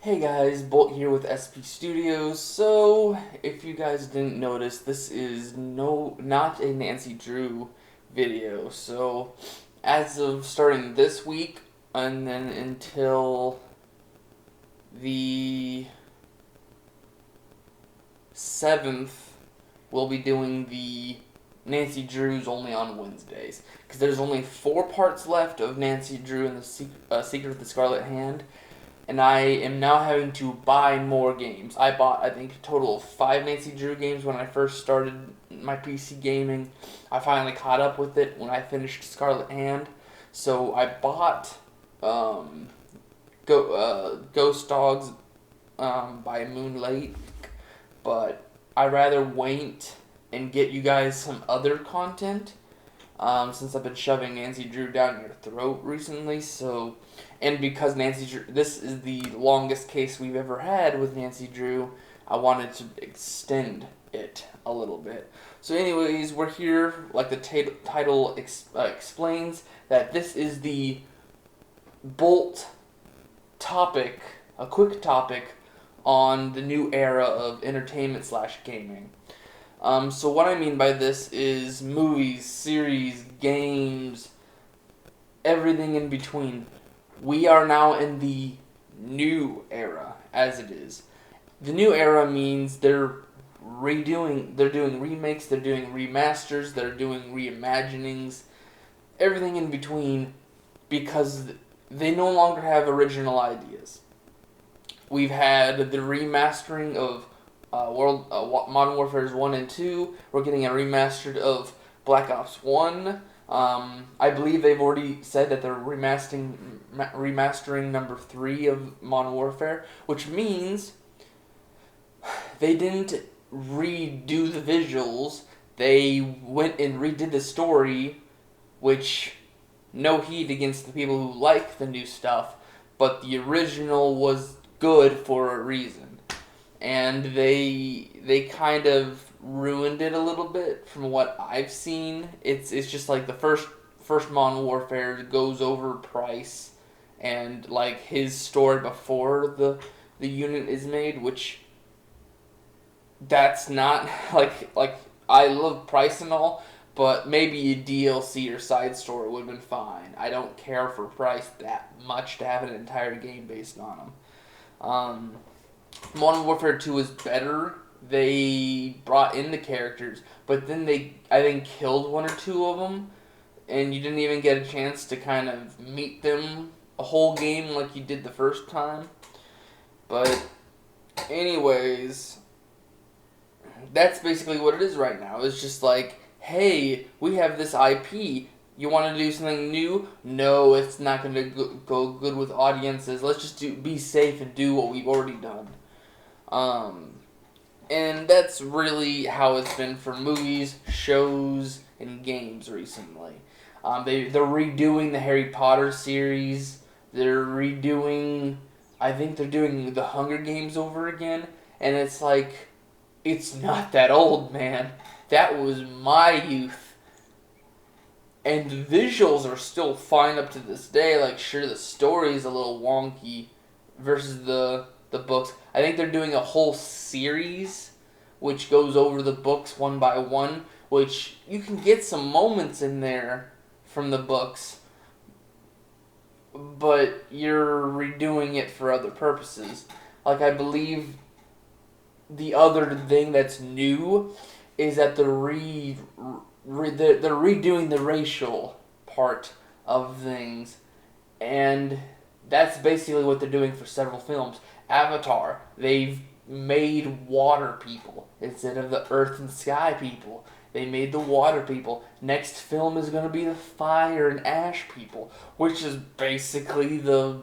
Hey guys, Bolt here with SP Studios. So, if you guys didn't notice, this is not a Nancy Drew video. So, as of starting this week and then until the 7th, we'll be doing the Nancy Drews only on Wednesdays because there's only 4 parts left of Nancy Drew and the Secret of the Scarlet Hand. And I am now having to buy more games. I bought, I think, a total of 5 Nancy Drew games when I first started my PC gaming. I finally caught up with it when I finished Scarlet Hand. So I bought Ghost Dogs by Moonlight, but I'd rather wait and get you guys some other content since I've been shoving Nancy Drew down your throat recently. So, and because Nancy Drew, this is the longest case we've ever had with Nancy Drew, I wanted to extend it a little bit. So anyways, we're here, like the title explains, that this is the Bolt topic, a quick topic on the new era of entertainment / gaming. So what I mean by this is movies, series, games, everything in between. We are now in the new era, as it is. The new era means they're doing remakes, they're doing remasters, they're doing reimaginings, everything in between, because they no longer have original ideas. We've had the remastering of Modern Warfare 1 and 2. We're getting a remastered of Black Ops 1. I believe they've already said that they're remastering number 3 of Modern Warfare, which means they didn't redo the visuals. They went and redid the story, which, no heat against the people who like the new stuff, but the original was good for a reason. And they kind of ruined it a little bit from what I've seen. It's just like the first Modern Warfare goes over Price and like his story before the unit is made, which that's not like I love Price and all, but maybe a DLC or side story would have been fine. I don't care for Price that much to have an entire game based on him. Modern Warfare 2 is better. They brought in the characters, but then they, I think, killed 1 or 2 of them, and you didn't even get a chance to kind of meet them a whole game like you did the first time. But anyways, that's basically what it is right now. It's just like, hey, we have this IP. You want to do something new? No, it's not going to go good with audiences. Let's just be safe and do what we've already done. And that's really how it's been for movies, shows, and games recently. They're redoing the Harry Potter series. They're redoing, I think they're doing the Hunger Games over again. And it's like, it's not that old, man. That was my youth. And the visuals are still fine up to this day. Like, sure, the story is a little wonky versus the books. I think they're doing a whole series which goes over the books one by one, which you can get some moments in there from the books, but you're redoing it for other purposes. Like, I believe the other thing that's new is that they're redoing the racial part of things, and that's basically what they're doing for several films. Avatar, they've made water people instead of the earth and sky people. They made the water people. Next film is going to be the fire and ash people, which is basically the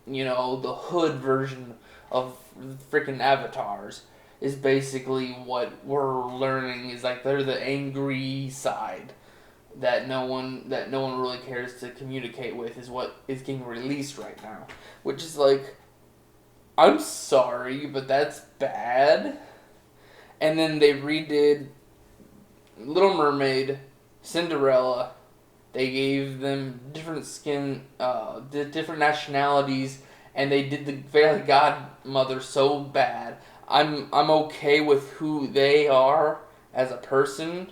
hood version of freaking avatars. Is basically what we're learning is like they're the angry side that no one really cares to communicate with is what is getting released right now, which is like, I'm sorry, but that's bad. And then they redid Little Mermaid, Cinderella. They gave them different skin, different nationalities, and they did the Fairy Godmother so bad. I'm okay with who they are as a person,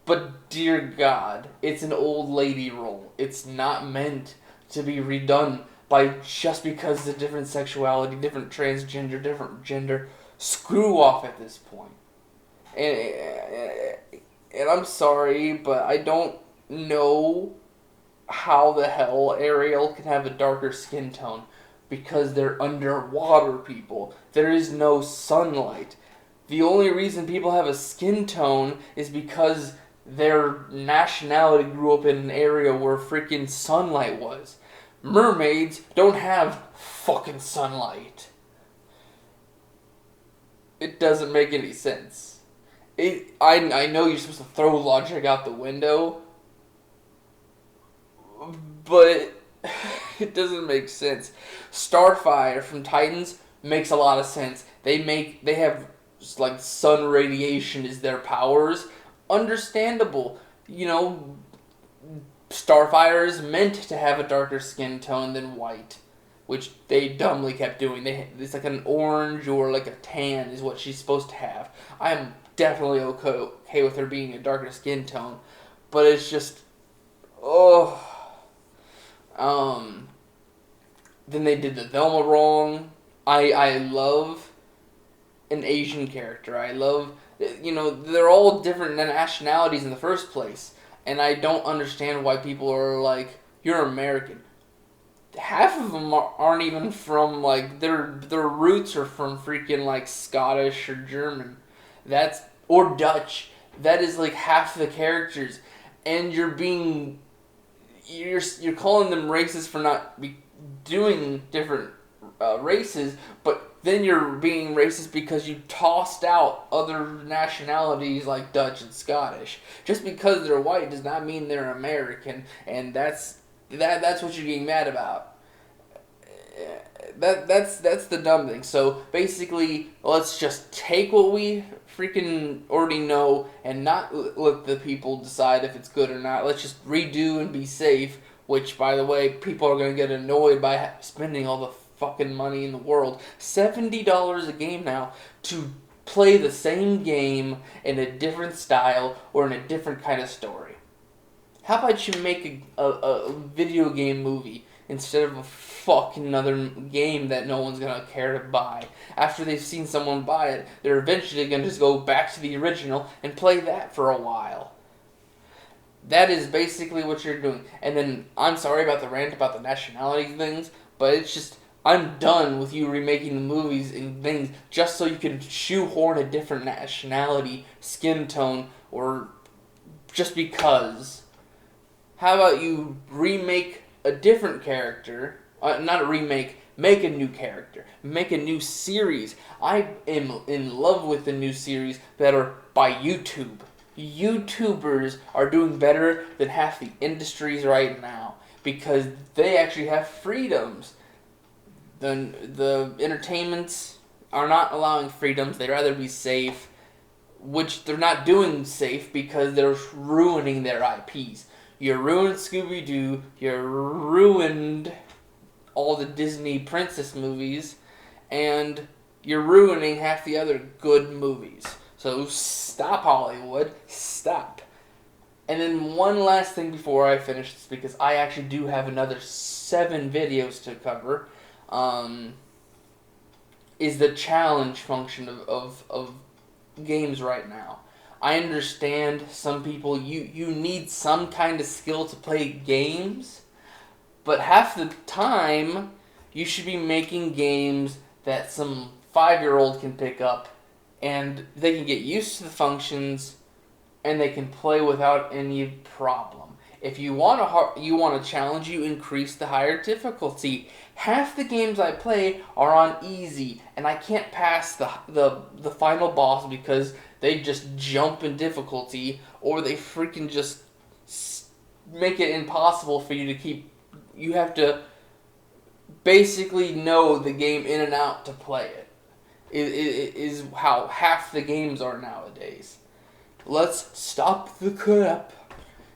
but dear God, it's an old lady role. It's not meant to be redone by just because the different sexuality, different transgender, different gender. Screw off at this point. And I'm sorry, but I don't know how the hell Ariel can have a darker skin tone because they're underwater people. There is no sunlight. The only reason people have a skin tone is because their nationality grew up in an area where freaking sunlight was. Mermaids don't have fucking sunlight. It doesn't make any sense. I know you're supposed to throw logic out the window, but it doesn't make sense. Starfire from Titans makes a lot of sense. They have like sun radiation is their powers. Understandable. You know, Starfire is meant to have a darker skin tone than white, which they dumbly kept doing. It's like an orange or like a tan is what she's supposed to have. I'm definitely okay with her being a darker skin tone, but it's just, then they did the Velma wrong. I love an Asian character. I love, they're all different nationalities in the first place, and I don't understand why people are like, you're American. Half of them aren't even from, like, their roots are from freaking, like, Scottish or German. Or Dutch. That is, like, half the characters. And you're calling them racist for not doing different races, but then you're being racist because you tossed out other nationalities like Dutch and Scottish. Just because they're white does not mean they're American, and that's what you're getting mad about. That's the dumb thing. So basically, let's just take what we freaking already know and not let the people decide if it's good or not. Let's just redo and be safe. Which, by the way, people are gonna get annoyed by spending all the fucking money in the world. $70 a game now to play the same game in a different style or in a different kind of story. How about you make a video game movie instead of a fucking another game that no one's gonna care to buy? After they've seen someone buy it, they're eventually gonna just go back to the original and play that for a while. That is basically what you're doing. And then, I'm sorry about the rant about the nationality things, but it's just, I'm done with you remaking the movies and things just so you can shoehorn a different nationality, skin tone, or just because. How about you remake a different character, not a remake, make a new character, make a new series. I am in love with the new series that are by YouTube. YouTubers are doing better than half the industries right now because they actually have freedoms. The entertainments are not allowing freedoms. They'd rather be safe, which they're not doing safe because they're ruining their IPs. You ruined Scooby-Doo, you ruined all the Disney princess movies, and you're ruining half the other good movies. So stop, Hollywood. Stop. And then one last thing before I finish this, because I actually do have another 7 videos to cover, is the challenge function of games right now. I understand some people, you need some kind of skill to play games, but half the time, you should be making games that some 5-year-old can pick up, and they can get used to the functions, and they can play without any problem. If you want a challenge, you increase the higher difficulty. Half the games I play are on easy, and I can't pass the final boss because they just jump in difficulty, or they freaking just make it impossible for you to keep. You have to basically know the game in and out to play it. It is how half the games are nowadays. Let's stop the crap.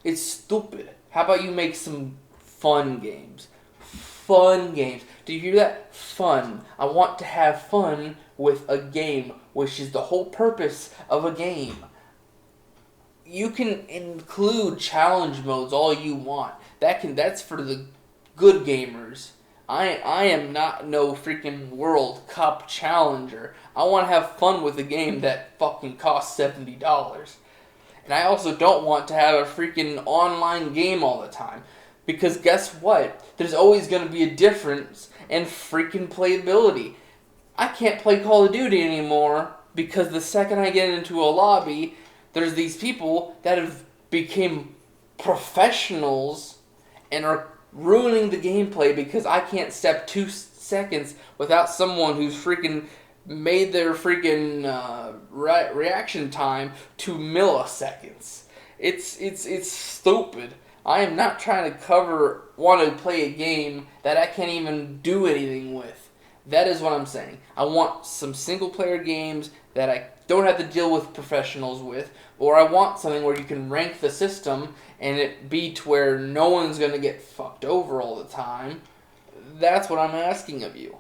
It's stupid. How about you make some fun games? fun games. Do you hear that? Fun. I want to have fun with a game, which is the whole purpose of a game. You can include challenge modes all you want. That's for the good gamers. I am not no freaking World Cup challenger. I want to have fun with a game that fucking costs $70. And I also don't want to have a freaking online game all the time. Because guess what? There's always going to be a difference in freaking playability. I can't play Call of Duty anymore because the second I get into a lobby, there's these people that have become professionals and are ruining the gameplay because I can't step 2 seconds without someone who's freaking made their freaking reaction time to milliseconds. It's stupid. I am not trying to want to play a game that I can't even do anything with. That is what I'm saying. I want some single player games that I don't have to deal with professionals with, or I want something where you can rank the system and it be to where no one's going to get fucked over all the time. That's what I'm asking of you.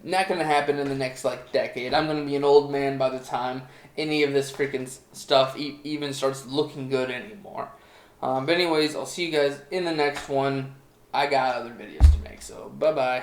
Not going to happen in the next decade. I'm going to be an old man by the time any of this freaking stuff even starts looking good anymore. But anyways, I'll see you guys in the next one. I got other videos to make, so bye-bye.